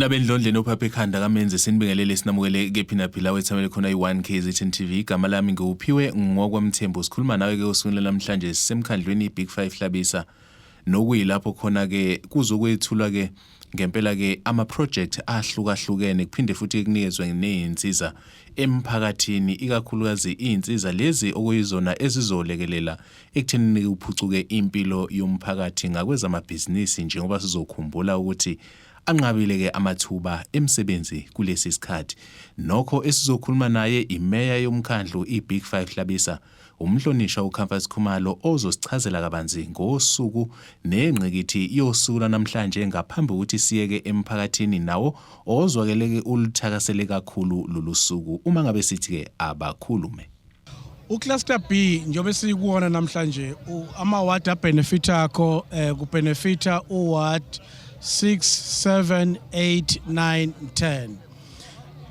Emhlabeni Londle ophapha ekhanda kamenze sinibingelele sinamukele ke phina phila wethamele khona i1 KZN TV igama lami nguphiwe ngokwamthembu sikhuluma nawe ke usuku namhlanje sisemkhandlweni Big 5 Hlabisa nokuyilapho khona ke kuzokwethulwa ke ngempela ke ama project ahlukahlukene kuphinde futhi kunikezwe nezinsiza emphakathini ikakhulukazi izinsiza lezi okuyizona ezizolekelela ekuthenini uphucuke impilo yomphakathi ngakweza amabhizinisi njengoba sizokhumbula ukuthi anqabile ke amathuba emsebenzi kulesi sikhathi nokho esizokhuluma naye imeya yomkhandlu iBig 5 Hlabisa umhlonisha uCampus Khumalo ozosichazela kabanzi ngosuku nengqikithi yosuku namhlanje ngaphambi ukuthi siyeke emphakathini nawo ozwakeleke uluthakasele kakhulu lolusuku uma ngabe sithi ke abakhulume uCluster B njobe sikuwona namhlanje ama ward benefit akho kubenefita uward 6, 7, 8, 9, 10.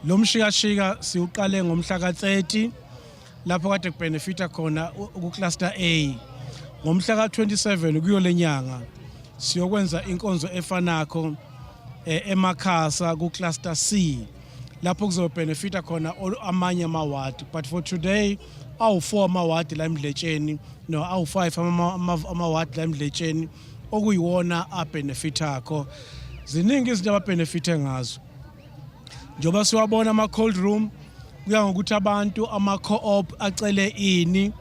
Lo mshikashika siuqale ngomhla ka30 lapho kade kubenefita khona uCluster A. Ngomhla ka27 kuyo lenyanga siyokwenza inkonzo efanako emakhasa kuCluster C. Lapho kuzobenefita khona amanye amaward but for today awu4 amaward la eMdletsheni no awu5 amaward la eMdletsheni okuyiwona abenefit akho ziningi izinto ababenefite ngazo njoba siwabona ama cold room kuya ngokuthi abantu ama co-op acele ini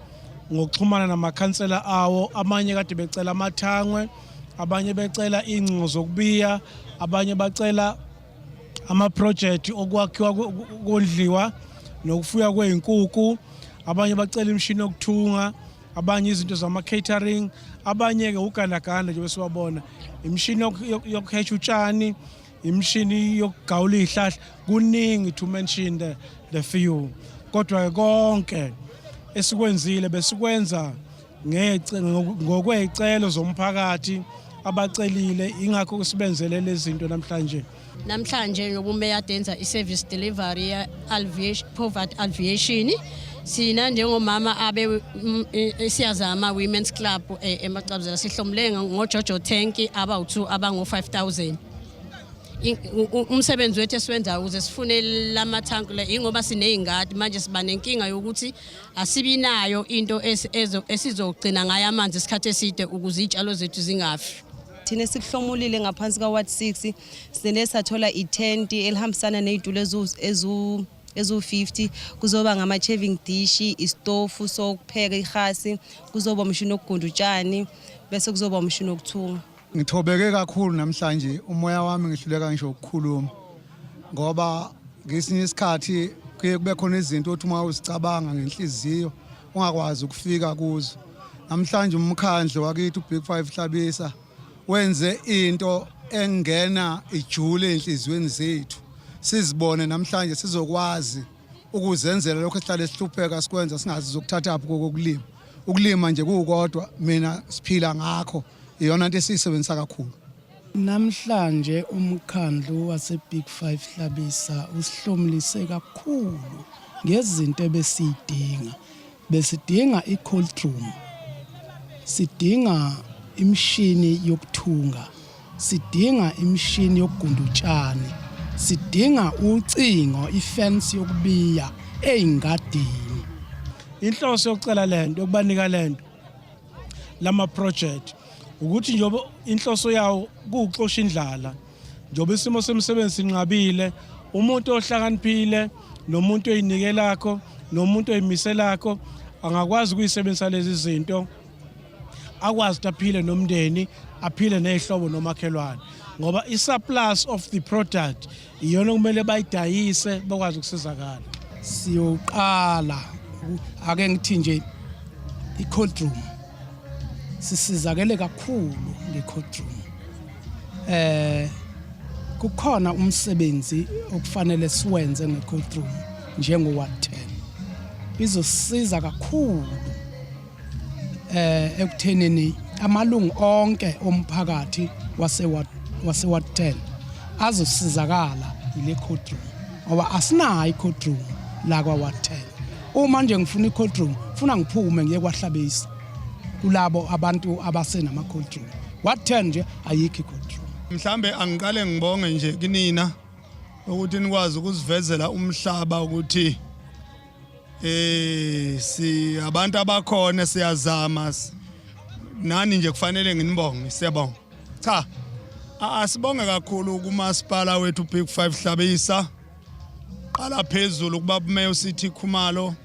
ngokuxhumana namakhansela awo amanye kade becela amathangwe abanye becela ingcingo zokubiya abanye bacela ama project okwakhiwa kodliwa nokufuya kweinkukhu abanye bacela imishini yokuthunga abanye izinto zama catering abanye ke ugandaganda nje siwabona imishini yokuhecha utshani imishini yokugawula izihlahla kuningi to mention the few kodwa konke esikwenzile besikwenza ngokwezicelo zomphakathi abacelile ingakho kusibenzele lezi zinto namhlanje ngobumeya denza iservice delivery ya poverty alleviation sina njengomama abe siyazama women's club emacabuzela sihlomule ngoJojo Tanki aba2 abango 5000 umsebenzi wethu esiwenza ukuze sifune lamathanki la ingoba sinezingadi manje siba nenkinga yokuthi asibinayo into esizogcina ngayo amanzi isikhathi eside ukuze izitshalo zethu zingafi thina sikuhlomulile ngaphansi ka ward 6 sine sathola itent elihambisana nezitulo ezu50 kuzoba ngama shaving dish istofu sokupheka ihasi kuzoba umshini wokugunda utshani bese kuzoba umshini wokuthunga ngithobeke kakhulu namhlanje umoya wami ngihluleka ngisho ukukhuluma ngoba ngesinye isikhathi kuye kube khona izinto othi uma uzicabanga ngenhliziyo ungakwazi ukufika kuzo namhlanje umkhandlo wakithi uBig 5 Hlabisa wenze into engena ijule enhlizweni zethu sizibone namhlanje sizokwazi ukuzenzela lokho esihlale sihlupheka sikwenza singazi zokuthatha apho kokulima ukulima nje kukodwa mina siphila ngakho iyona into esisebenzisa kakhulu namhlanje umkhandlu wase Big 5 Hlabisa usihlomulise kakhulu ngezinto besidinga i-cold room sidinga imishini yokuthunga sidinga imishini yokugunda utshani sidinga ucingo ifence yokubiya eingadini inhloso yokucela lento yokubanika lento lama project ukuthi njobe inhloso yawo kuxosha indlala njobe isimo semsebenzi sinqabile umuntu ohlakaniphile nomuntu oyinikelakho nomuntu oyimiselakho angakwazi ukuyisebenzisa lezi zinto akwazi ukuphila nomndeni aphile nezihlobo nomakhelwane ngoba isurplus of the product iyona kumele bayidayise bakwazi ukusizakala siyoqala ake ngithi nje i-cold room sisizakele kakhulu nge-cold room kukhona umsebenzi okufanele siwenze nge-cold room njengo-ward 10 bizosiza kakhulu ekuthenini amalungu onke omphakathi wase-ward 10 azosizakala ile cold room ngoba asinayo i-cold room la kwa-ward 10 uma nje ngifuna i-cold room funa ngiphume ngiye kwaHlabisa kulabo abantu abasenama cold room ward 10 nje ayikho i-cold room mhlambe angiqale ngibonge nje kinina ukuthi nikwazi ukusivezela umhlaba ukuthi si abantu abakhona siyazama nani nje kufanele nginibonge siyabonga cha asibonge kakhulu kumasipala wethu Big 5 Hlabisa qala phezulu kuba Mayor City Khumalo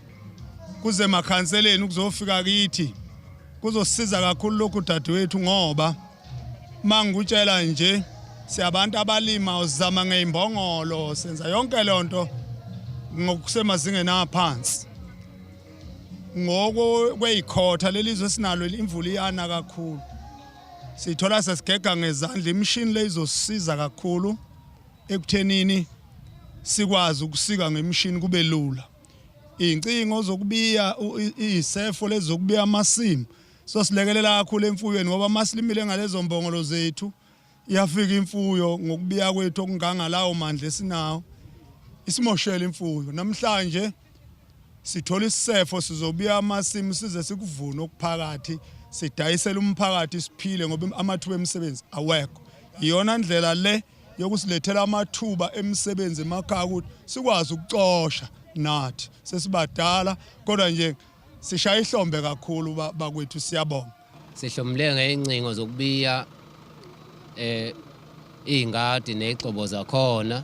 kuze emakhanseleni ukuzofika kithi kuzosiza kakhulu lokhu dadewethu ngoba mangikutshela nje siyabantu abalima uzama ngeimbongolo senza yonke lonto ngokusemazingeni aphansi ngoko kweyikhotha lelizwe sinalo imvula iyana kakhulu sithola sesigega ngezandla imishini lezosiza kakhulu ekuthenini sikwazi ukusika ngemishini kube lula incingo zokubiya isefo lezokubiya amasimu so silekelela kakhulu emfuyweni ngoba masilimile ngalezo mbongolo zethu iyafika imfuyo ngokubiya kwethu okungangalawo mandla esinawo isimoshela imfuyo namhlanje sithola isefo sizobiya amasimu size sikuvuna okuphakathi sidayisela umphakathi siphile ngoba amathuba emisebenzi awekho iyona ndlela le yokusilethela amathuba emisebenzi emakhaya ukuthi sikwazi ukucosha nathi sesibadala kodwa nje sishaya ihlombe kakhulu bakwethu siyabonga sihlomle ngeincingo zokubiya ingadi nezixobo zakhona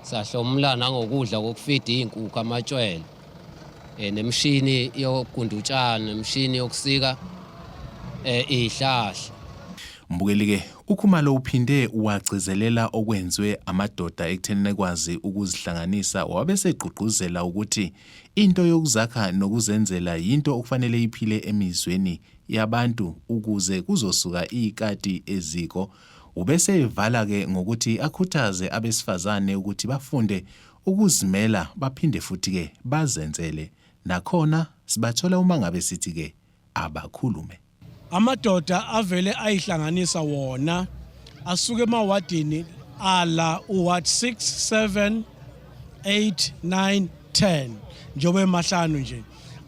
sahlomla nangokudla kokufida izinkukhu amatshwele nemshini yokugunda utshani nemshini yokusika ihlahla Mbukeli ke uKhumalo uphinde wagcizelela okwenziwe amadoda ekuthenini ekwazi ukuzihlanganisa wabeseqhuquzela ukuthi into yokuzakha nokuzenzela into okufanele iphile emizweni yabantu ukuze kuzosuka ikati eziko ubese evala ke ngokuthi akhuthaze abesifazane ukuthi bafunde ukuzimela baphinde futhi ke bazenzele nakhona sibathola uma ngabe sithi ke abakhulume amadoda avele ayihlanganisa wona asuke emawadini ala uward 6 7 8 9 10 njobe emahlanu nje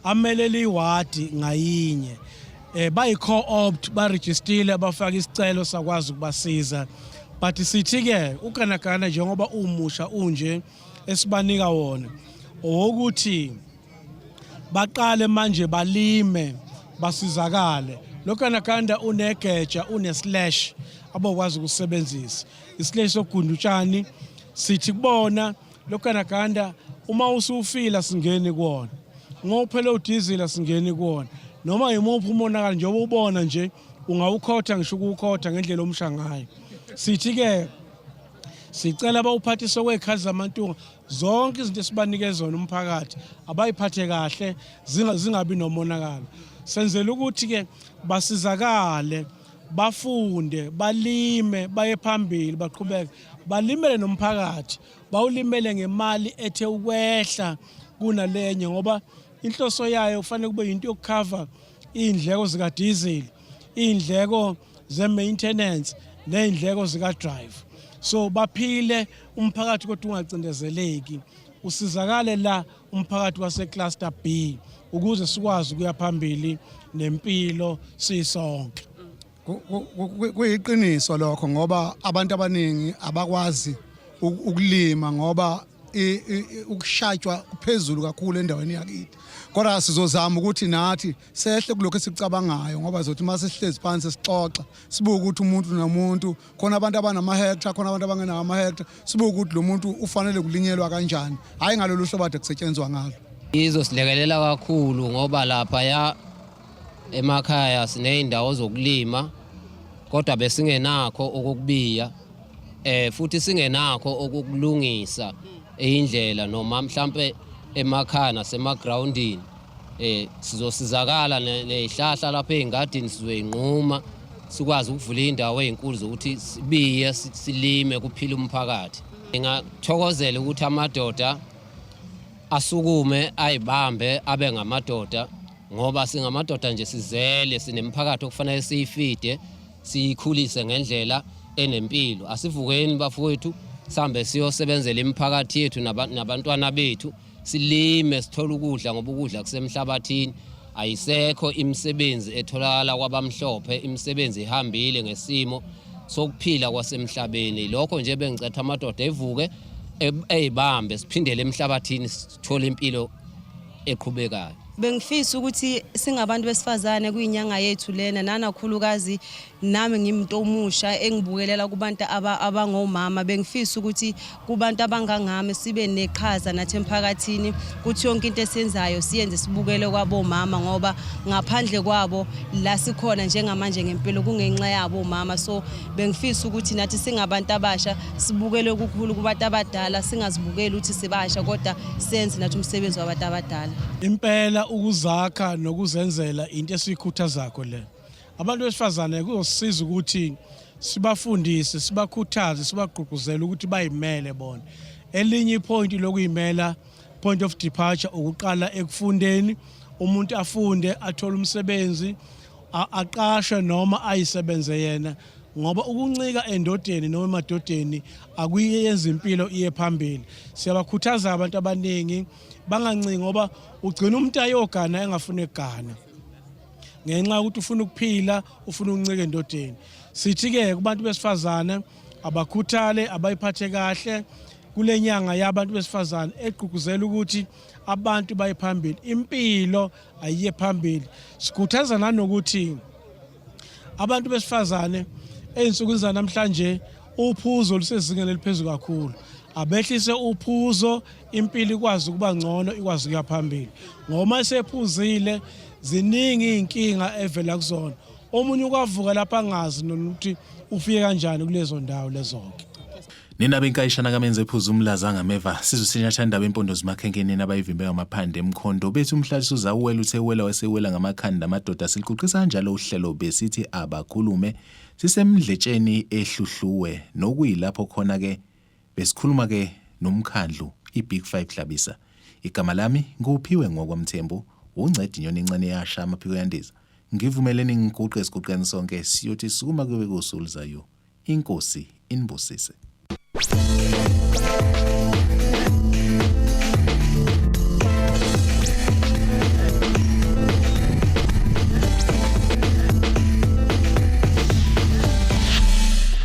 amelele iwadi ngayinye bayi co-opt ba registrile bafaka isicelo sakwazi ukubasiza but sithi ke ukanakana njengoba umusha unje esibanika wona ukuthi baqale manje balime basizakale lokanakanda unegeja uneslash abokwazi ukusebenzisa islash sokugunda utshani sithi kubona lokanakanda uma usufila singeni kuona ngophela udizela singeni kuona noma yimuphi umonakala njengoba ubona nje ungawukhotha ngisho ukukhotha ngendlela omshangayo sithi ke sicela abawuphathisa kwekhali zamantunga zonke izinto esibanike zona umphakathi abayiphathe kahle zingabi nomonakalo senzela ukuthi ke basizakale bafunde balime baye phambili baqhubeke balimele nomphakathi bawulimele ngemali ethe ukwehla kunalenye ngoba inhloso yayo kufanele kube into yokucover indleko zika diesel indleko ze maintenance neindleko zika drive so baphile umphakathi kodwa ungacindezeleki usizakale la umphakathi wase cluster B ukuze sikwazi ukuya phambili nempilo sisonke kuyiqiniso lokho ngoba abantu abaningi abakwazi ukulima ngoba ukushatshwa kuphezulu kakhulu endaweni yakithi kodwa sizozama ukuthi nathi sehle kulokho esikucabangayo ngoba zothi mase sihlezi phansi sixoxa sibuke ukuthi umuntu nomuntu khona abantu abanama hectare khona abantu abangenama ama hectare sibuke ukuthi lo muntu ufanele kulinyelwa kanjani hayi ngalolu hlobo ade kusetshenzwa ngalo izosilekelela kakhulu ngoba lapha ya emakhaya sineyindawo zokulima kodwa besingenakho okukubiya futhi singenakho okukulungisa indlela noma mhlambe emakhaya nasemagroundini sizosizakala nezihlahla lapha engadini sizoyinquma sikwazi ukuvula indawo ezinkulu zokuthi sibiye silime kuphila umphakathi ngiyathokozela ukuthi amadoda asukume ayibambe abe ngamadoda ngoba singamadoda nje sizele sinemphakathi okufanele siyifide siyikhulise ngendlela enempilo asivukeni bafowethu sambe siyosebenzela imiphakathi yethu nabantwana bethu silime sithola ukudla ngoba ukudla kusemhlabathini ayisekho imisebenzi etholakala kwabamhlophe imisebenzi ihambile ngesimo sokuphila kwasemhlabeni lokho nje bengicetha amadoda evuke eyibambe siphindele emhlabathini sithole impilo eqhubekayo. Bengifisa ukuthi singabantu besifazane kuyinyanga yethu lena nanakhulukazi nami ngimuntu omusha engibukelela kubantu abangomama bengifisa ukuthi kubantu abangangami sibe neqhaza nathi emphakathini ukuthi yonke into esenzayo siyenze sibukele kwabomama ngoba ngaphandle kwabo la sikhona njengamanje ngempilo kungenxa yabo mama so bengifisa ukuthi nathi singabantu abasha sibukele ukukhulu kubantu abadala singazibukeli ukuthi sibasha kodwa senze nathi umsebenzi wabantu abadala. Impela ukuzakha nokuzenzela into esiyikhuthazakho le. Abantu besifazane kuzosiza ukuthi sibafundise, sibakhuthaze, sibagqugquzele ukuthi bayimele bona. Elinye point lokuyimela, point of departure ukuqala ekufundeni, umuntu afunde athole umsebenzi, aqashwe noma ayisebenze yena ngoba ukuncika endodeni noma emadodeni akuyenza impilo iye phambili. Siyabakhuthaza abantu abaningi bangancingi ngoba ugcina umuntu ayogana engafuna egana. Ngenxa ukuthi ufuna ukuphila, ufuna ukuncika endodeni. Sithi ke kubantu besifazane abakhuthale, abayiphathe kahle kulenyanga yabantu besifazane egqugquzela ukuthi abantu bayiphambili. Impilo ayiye phambili. Sikhuthaza nanokuthi abantu besifazane eyinsukwini zanamhlanje uphuzo lusezingeni eliphezulu kakhulu. Abehlise uphuzo impilo ikwazi ukuba ngcono ikwazi ukuya phambili. Ngoma esephuzile ziningi inkinga evela kuzona. Omunye ukwavuka lapha angazi nokuthi ufike kanjani kulezo ndawo lezonke. Nina benkayishana kamenze ephuza umlaza ngameva sizosinyathanda indaba empondo zimakhenkeni nabayivimbe ngamaphande emkhondo bethi umhlalisi uzawuwela uthewela wasewela ngamakhanda amadoda siliquqisa kanjalo uhlelo besithi abakhulume sisemdletsheni ehluhluwe nokuyilapho khona ke besikhuluma ke nomkhandlu iBig 5 Hlabisa. Igama lami nguphiwe ngokwamthembu uncedi inyoni encane yasha amaphiko yandiza. Ngivumeleni ngiguqe esiquqeni sonke siyothi sukuma kube kusulizayo. Inkosi inibusise.